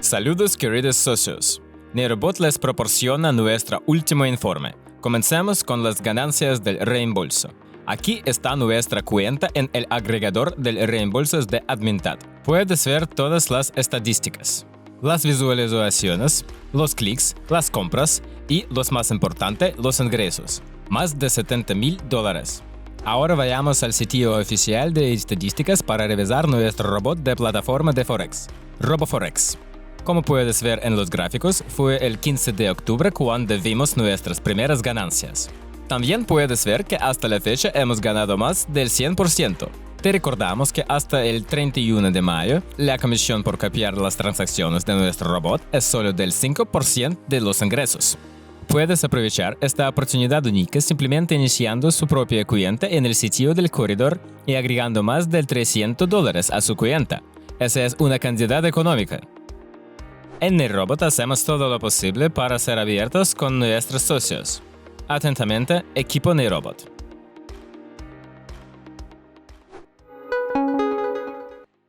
Saludos, queridos socios. NeiRobot les proporciona nuestro último informe. Comencemos con las ganancias del reembolso. Aquí está nuestra cuenta en el agregador de reembolsos de Admintat. Puedes ver todas las estadísticas, las visualizaciones, los clics, las compras y, lo más importante, los ingresos. Más de $70,000. Ahora vayamos al sitio oficial de estadísticas para revisar nuestro robot de plataforma de Forex, RoboForex. Como puedes ver en los gráficos, fue el 15 de octubre cuando vimos nuestras primeras ganancias. También puedes ver que hasta la fecha hemos ganado más del 100%. Te recordamos que hasta el 31 de mayo, la comisión por copiar las transacciones de nuestro robot es solo del 5% de los ingresos. Puedes aprovechar esta oportunidad única simplemente iniciando su propia cuenta en el sitio del corredor y agregando más del $300 a su cuenta. Esa es una cantidad económica. En NeiRobot hacemos todo lo posible para ser abiertos con nuestros socios. Atentamente, Equipo NeiRobot.